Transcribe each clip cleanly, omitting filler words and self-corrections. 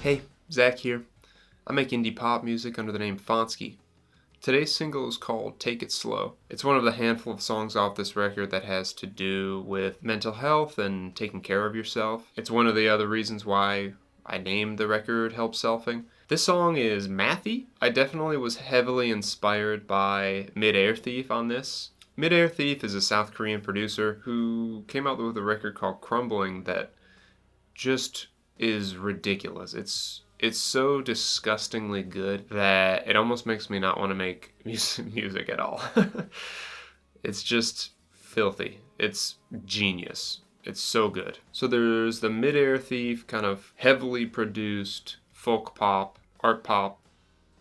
Hey, Zach here. I make indie pop music under the name Fonsky. Today's single is called Take It Slow. It's one of the handful of songs off this record that has to do with mental health and taking care of yourself. It's one of the other reasons why I named the record Help Selfing. This song is mathy. I definitely was heavily inspired by MidAir Thief on this. MidAir Thief is a South Korean producer who came out with a record called Crumbling that just is ridiculous. It's so disgustingly good that it almost makes me not want to make music at all. It's just filthy. It's genius. It's so good. So there's the MidAir Thief kind of heavily produced folk pop, art pop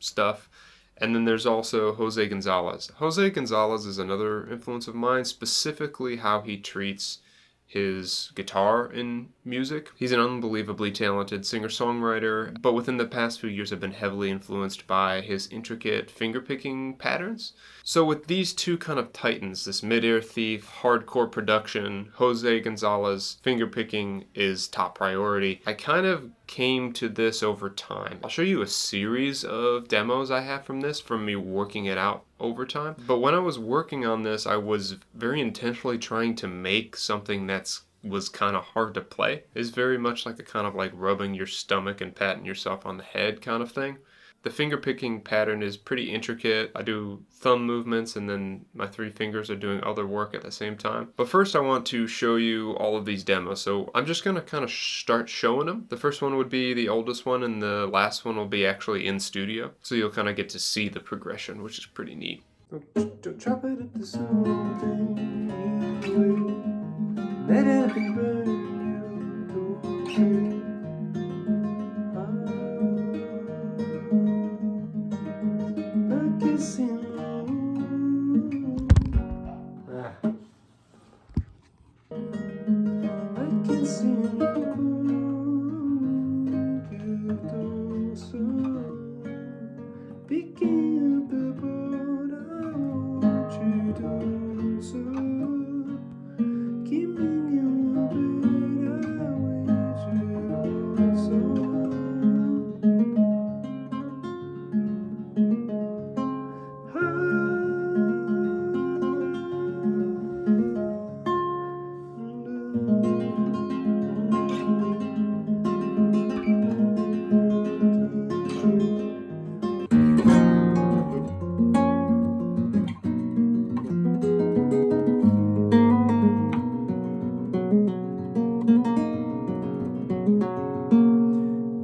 stuff. And then there's also José González. José González is another influence of mine, specifically how he treats his guitar in music. He's an unbelievably talented singer-songwriter, but within the past few years I've been heavily influenced by his intricate finger-picking patterns. So with these two kind of titans, this MidAir Thief, hardcore production, José González, finger-picking is top priority. I kind of came to this over time. I'll show you a series of demos I have from this, from me working it out over time. But when I was working on this, I was very intentionally trying to make something was kind of hard to play. It's very much like a kind of like rubbing your stomach and patting yourself on the head kind of thing. The finger picking pattern is pretty intricate. I do thumb movements and then my three fingers are doing other work at the same time. But first I want to show you all of these demos. So I'm just gonna kind of start showing them. The first one would be the oldest one and the last one will be actually in studio. So you'll kind of get to see the progression, which is pretty neat. Don't chop it up to something let it be burn you.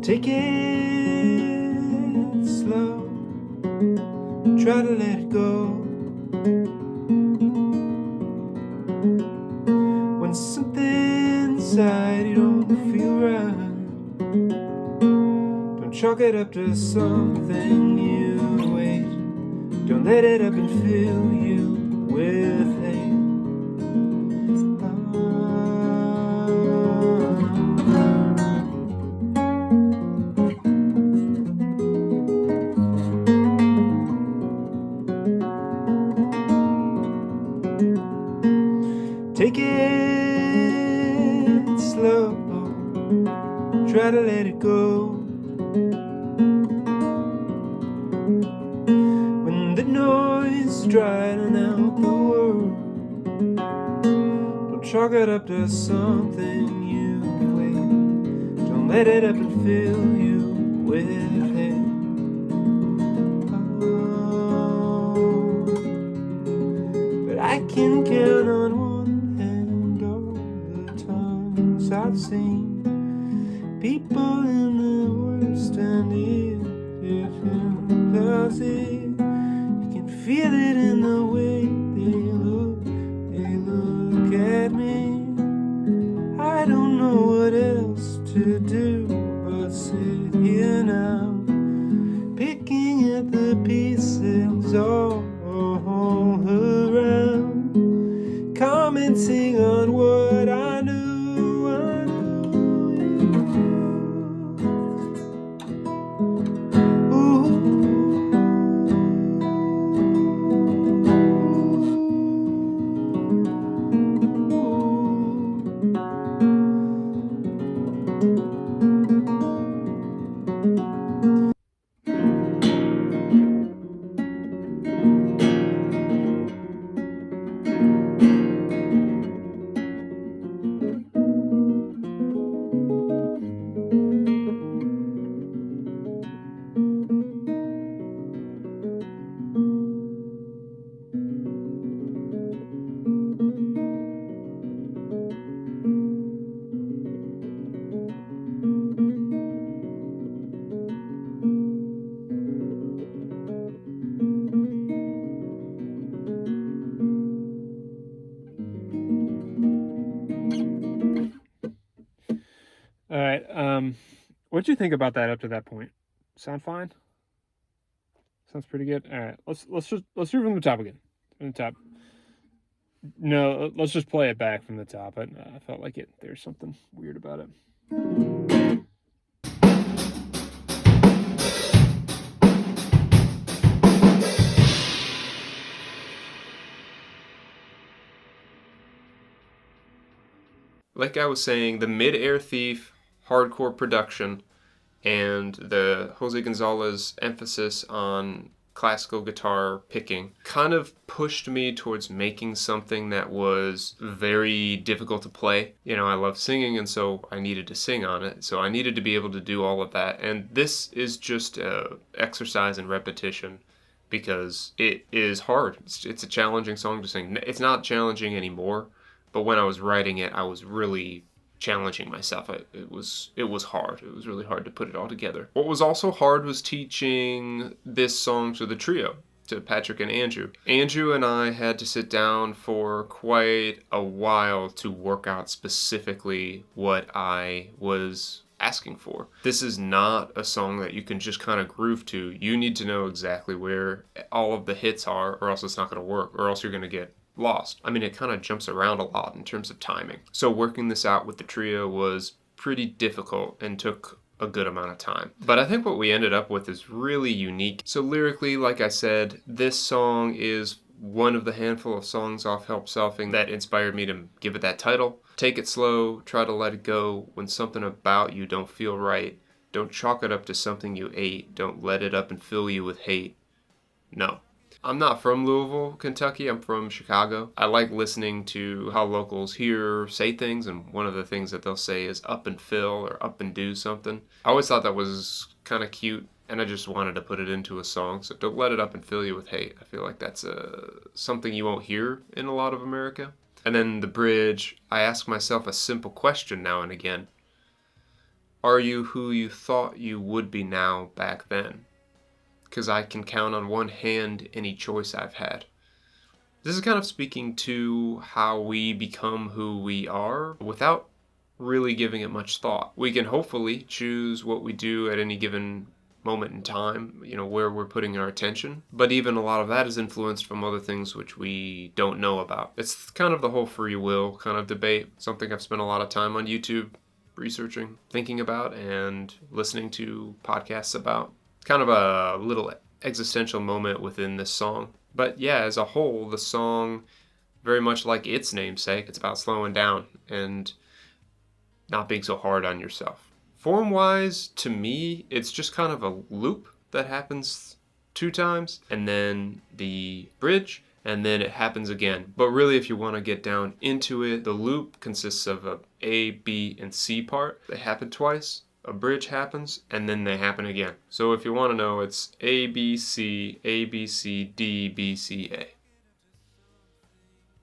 Take it slow, try to let it go. When something inside you don't feel right, don't chalk it up to something you ate. Don't let it up and fill you with hate. Take it slow, try to let it go. When the noise is driving out the world, don't chalk it up to something you ate. Don't let it up and fill you with hate. But I can count on one I've seen people in the worst, and it does it. You can feel it in the way they look at me. I don't know what else to do but sit here now, picking at the pieces all around, commenting on what I knew. All right. What'd you think about that up to that point? Sound fine? Sounds pretty good. All right. Let's do it from the top again. From the top. No, let's just play it back from the top. I felt like it. There's something weird about it. Like I was saying, the MidAir Thief hardcore production and the Jose Gonzalez emphasis on classical guitar picking kind of pushed me towards making something that was very difficult to play. You know, I love singing, and so I needed to sing on it. So I needed to be able to do all of that. And this is just a exercise in repetition because it is hard. It's a challenging song to sing. It's not challenging anymore, but when I was writing it, I was really challenging myself. It was hard. It was really hard to put it all together. What was also hard was teaching this song to the trio, to Patrick and Andrew. Andrew and I had to sit down for quite a while to work out specifically what I was asking for. This is not a song that you can just kind of groove to. You need to know exactly where all of the hits are, or else it's not going to work, or else you're going to get lost. I mean, it kind of jumps around a lot in terms of timing. So working this out with the trio was pretty difficult and took a good amount of time. But I think what we ended up with is really unique. So lyrically, like I said, this song is one of the handful of songs off Help Selfing that inspired me to give it that title. Take it slow, try to let it go. When something about you don't feel right, don't chalk it up to something you ate. Don't let it up and fill you with hate. No. I'm not from Louisville, Kentucky. I'm from Chicago. I like listening to how locals here say things, and one of the things that they'll say is up and fill or up and do something. I always thought that was kind of cute, and I just wanted to put it into a song. So don't let it up and fill you with hate. I feel like that's something you won't hear in a lot of America. And then the bridge, I ask myself a simple question now and again. Are you who you thought you would be now back then? Because I can count on one hand any choice I've had. This is kind of speaking to how we become who we are without really giving it much thought. We can hopefully choose what we do at any given moment in time, you know, where we're putting our attention. But even a lot of that is influenced from other things which we don't know about. It's kind of the whole free will kind of debate, something I've spent a lot of time on YouTube researching, thinking about, and listening to podcasts about. Kind of a little existential moment within this song. But yeah, as a whole, the song, very much like its namesake, it's about slowing down and not being so hard on yourself. Form-wise, to me, it's just kind of a loop that happens 2 times, and then the bridge, and then it happens again. But really, if you want to get down into it, the loop consists of a A, B, and C part. They happen twice. A bridge happens, and then they happen again. So if you want to know, it's A, B, C, A, B, C, D, B, C, A.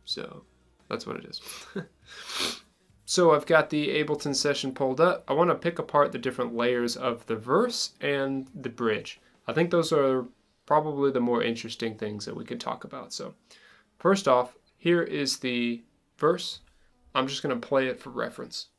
So that's what it is. So I've got the Ableton session pulled up. I want to pick apart the different layers of the verse and the bridge. I think those are probably the more interesting things that we could talk about. So first off, here is the verse. I'm just going to play it for reference.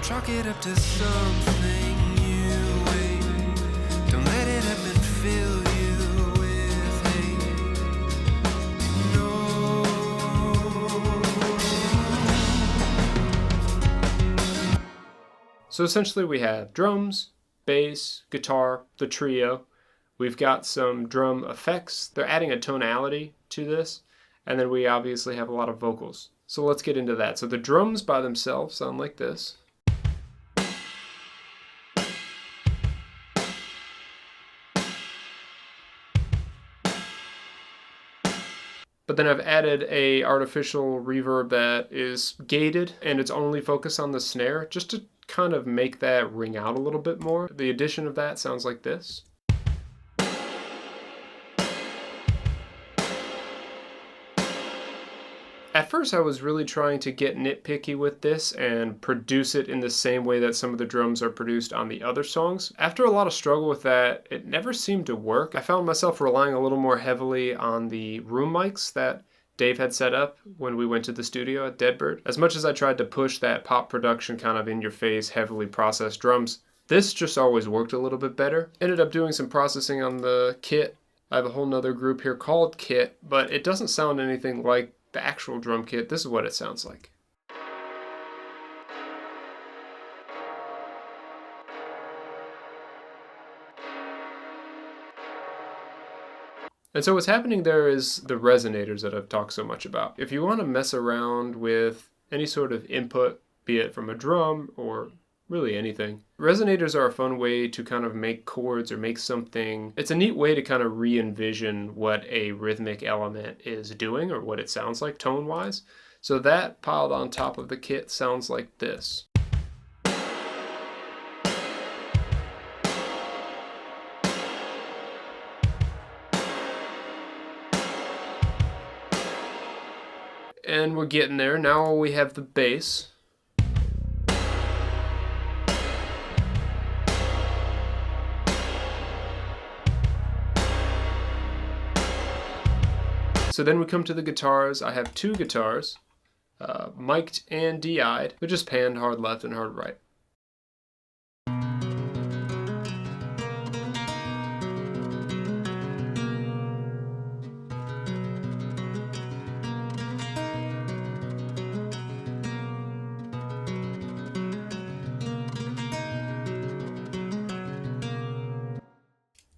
Chalk it up to something you ate. Don't let it up and fill you with hate. No. So essentially we have drums, bass, guitar, the trio. We've got some drum effects. They're adding a tonality to this. And then we obviously have a lot of vocals. So let's get into that. So the drums by themselves sound like this. But then I've added a artificial reverb that is gated and it's only focused on the snare just to kind of make that ring out a little bit more. The addition of that sounds like this. At first I was really trying to get nitpicky with this and produce it in the same way that some of the drums are produced on the other songs. After a lot of struggle with that, it never seemed to work. I found myself relying a little more heavily on the room mics that Dave had set up when we went to the studio at Deadbird. As much as I tried to push that pop production kind of in your face, heavily processed drums, this just always worked a little bit better. Ended up doing some processing on the kit. I have a whole nother group here called Kit, but it doesn't sound anything like the actual drum kit. This is what it sounds like. And so what's happening there is the resonators that I've talked so much about. If you want to mess around with any sort of input, be it from a drum or really anything, resonators are a fun way to kind of make chords or make something. It's a neat way to kind of re-envision what a rhythmic element is doing or what it sounds like tone-wise. So that piled on top of the kit sounds like this. And we're getting there. Now we have the bass. So then we come to the guitars. I have two guitars, mic'd and DI'd. They're just panned hard left and hard right.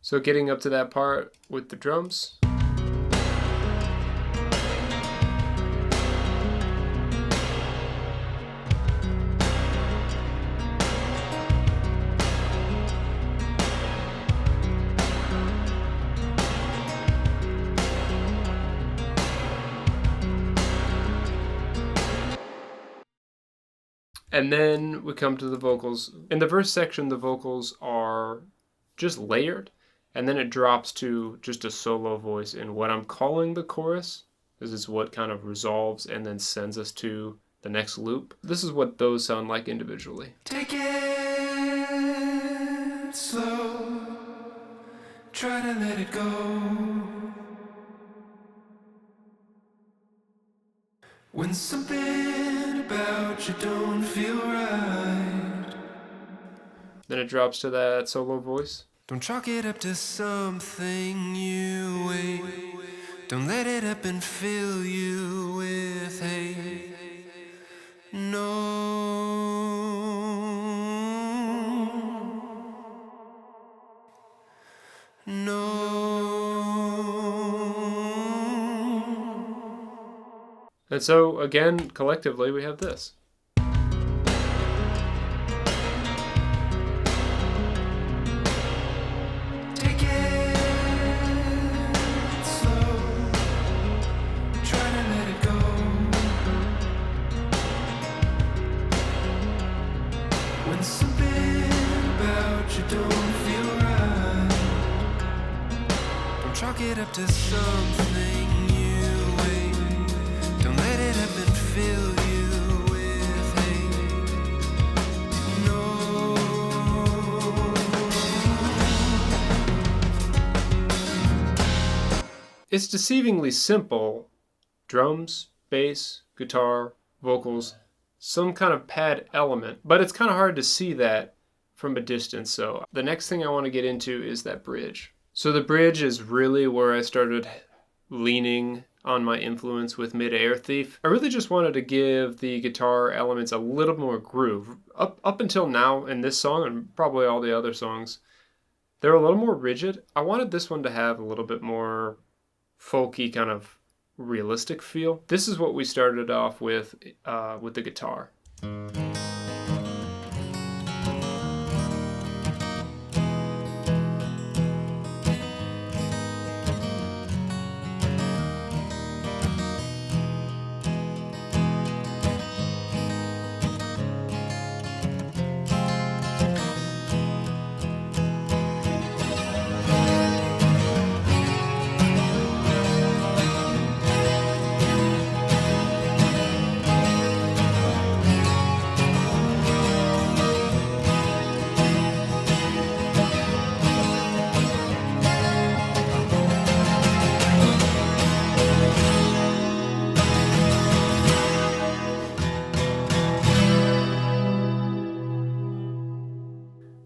So getting up to that part with the drums. And then we come to the vocals. In the verse section, the vocals are just layered, and then it drops to just a solo voice in what I'm calling the chorus. This is what kind of resolves and then sends us to the next loop. This is what those sound like individually. Take it slow, try to let it go. When something about you don't feel right, Then it drops to that solo voice. don't chalk it up to something you ate. Don't let it up and fill you with hate. And so again, collectively, we have this. Take it slow, try to let it go. When something about you don't feel right, don't chalk it up to something you ate. Don't let it up and fill you with hate. No. It's deceivingly simple. Drums, bass, guitar, vocals, some kind of pad element. But it's kind of hard to see that from a distance. So the next thing I want to get into is that bridge. So the bridge is really where I started leaning on my influence with MidAir Thief. I really just wanted to give the guitar elements a little more groove. Up until now in this song, and probably all the other songs, they're a little more rigid. I wanted this one to have a little bit more folky, kind of realistic feel. This is what we started off with the guitar.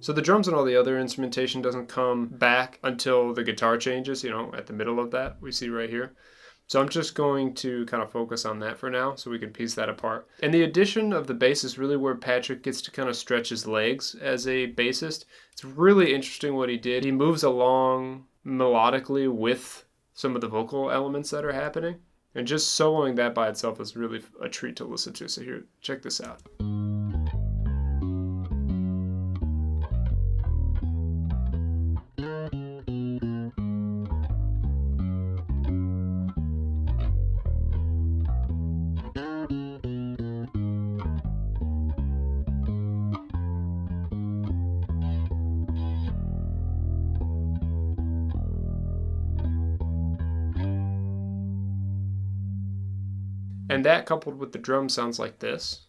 So the drums and all the other instrumentation doesn't come back until the guitar changes, at the middle of that we see right here. So I'm just going to kind of focus on that for now so we can piece that apart. And the addition of the bass is really where Patrick gets to kind of stretch his legs as a bassist. It's really interesting what he did. He moves along melodically with some of the vocal elements that are happening. And just soloing that by itself is really a treat to listen to. So here, check this out. And that coupled with the drum sounds like this.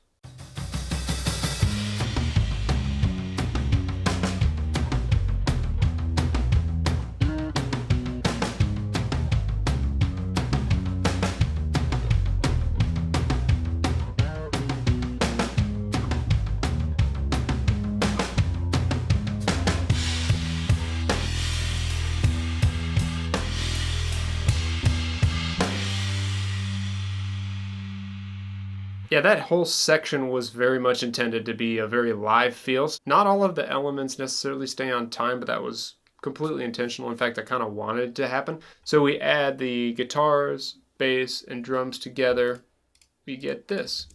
Yeah, that whole section was very much intended to be a very live feel. Not all of the elements necessarily stay on time, but that was completely intentional. In fact, I kind of wanted it to happen. So we add the guitars, bass, and drums together. We get this.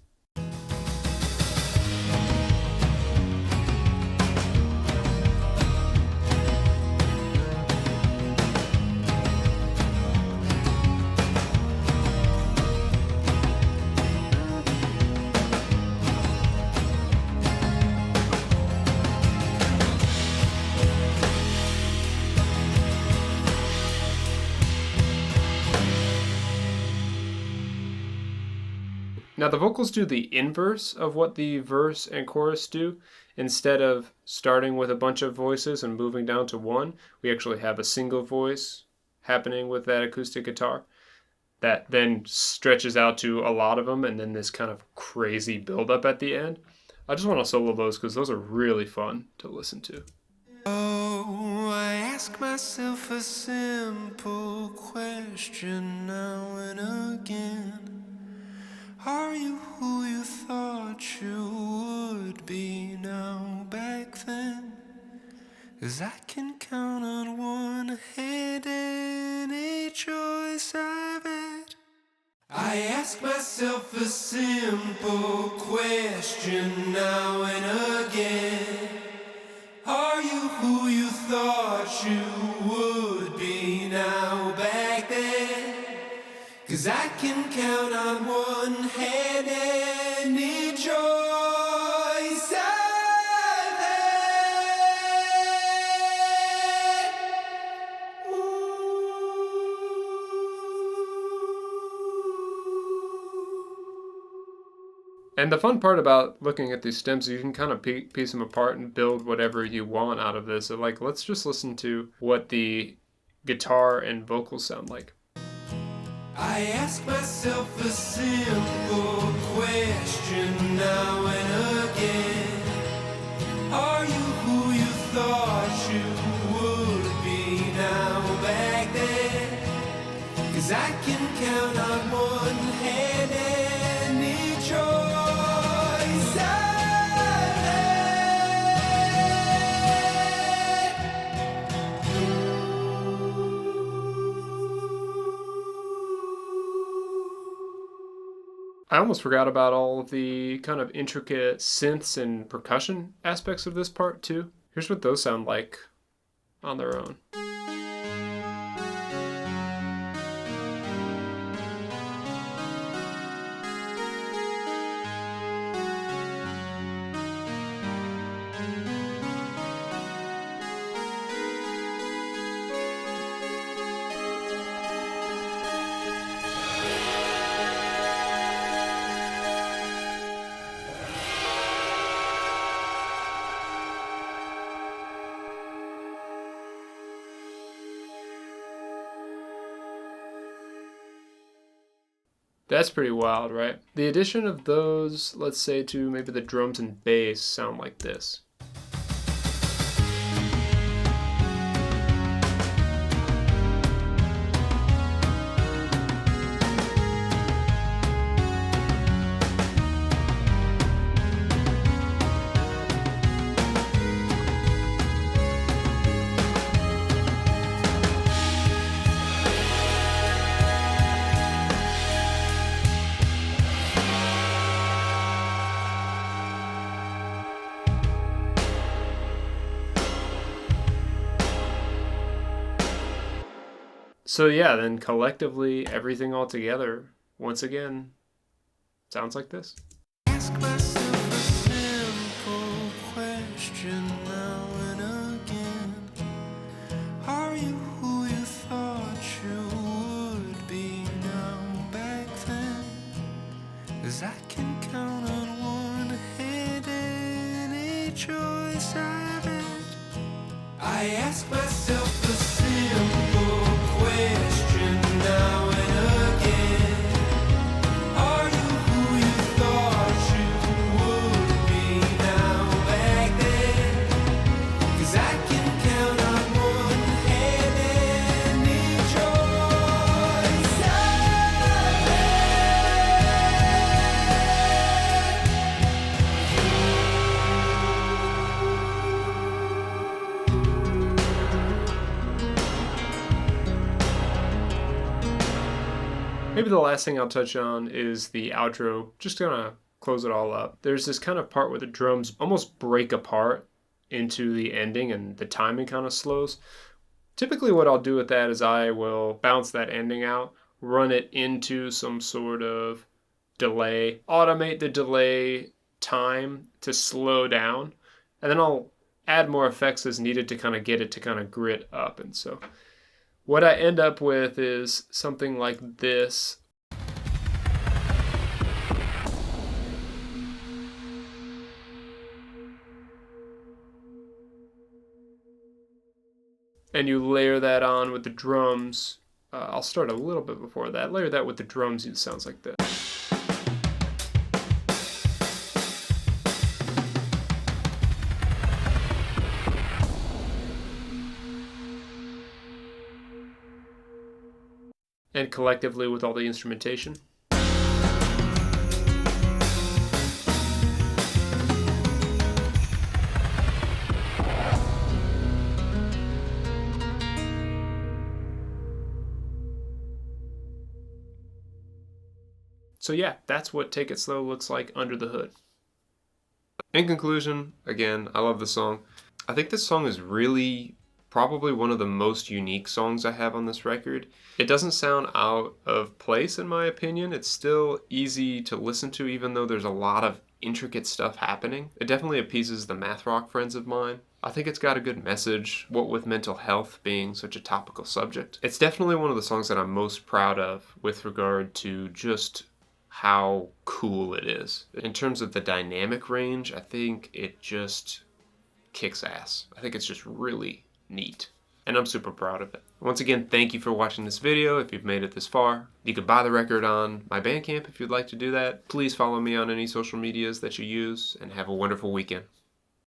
Now the vocals do the inverse of what the verse and chorus do. Instead of starting with a bunch of voices and moving down to one, we actually have a single voice happening with that acoustic guitar that then stretches out to a lot of them, and then this kind of crazy buildup at the end. I just want to solo those because those are really fun to listen to. Oh, I ask myself a simple question now and again. Are you who you thought you would be now back then? 'Cause I can count on one hand any choice I've had. I ask myself a simple question now and again. Are you who you thought you would be now back then? 'Cause I can count on one hand any choice I've had. And the fun part about looking at these stems, you can kind of piece them apart and build whatever you want out of this. So like, let's just listen to what the guitar and vocals sound like. I ask myself a simple question now and again. Are you who you thought you would be now back then? 'Cause I can count on one hand any choice I've I almost forgot about all of the kind of intricate synths and percussion aspects of this part too. Here's what those sound like on their own. That's pretty wild, right? The addition of those, let's say, to maybe the drums and bass sound like this. So yeah, then collectively, everything all together, once again, sounds like this. Ask myself a simple question now and again. Are you who you thought you would be now back then? 'Cause I can count on one hand any choice I've had. I ask myself a simple question now and again. Are you who you thought you would be now back then? 'Cause I can count on one hand any choice I've Maybe the last thing I'll touch on is the outro, just gonna close it all up. There's this kind of part where the drums almost break apart into the ending and the timing kind of slows. Typically what I'll do with that is I will bounce that ending out, run it into some sort of delay, automate the delay time to slow down, and then I'll add more effects as needed to kind of get it to kind of grit up. And so what I end up with is something like this. And you layer that on with the drums. I'll start a little bit before that. Layer that with the drums, it sounds like this. And collectively with all the instrumentation. So yeah, that's what Take It Slow looks like under the hood. In conclusion, again, I love the song. I think this song is really probably one of the most unique songs I have on this record. It doesn't sound out of place in my opinion. It's still easy to listen to even though there's a lot of intricate stuff happening. It definitely appeases the math rock friends of mine. I think it's got a good message, what with mental health being such a topical subject. It's definitely one of the songs that I'm most proud of with regard to just how cool it is. In terms of the dynamic range, I think it just kicks ass. I think it's just really neat. And I'm super proud of it. Once again, thank you for watching this video if you've made it this far. You can buy the record on my Bandcamp if you'd like to do that. Please follow me on any social medias that you use and have a wonderful weekend.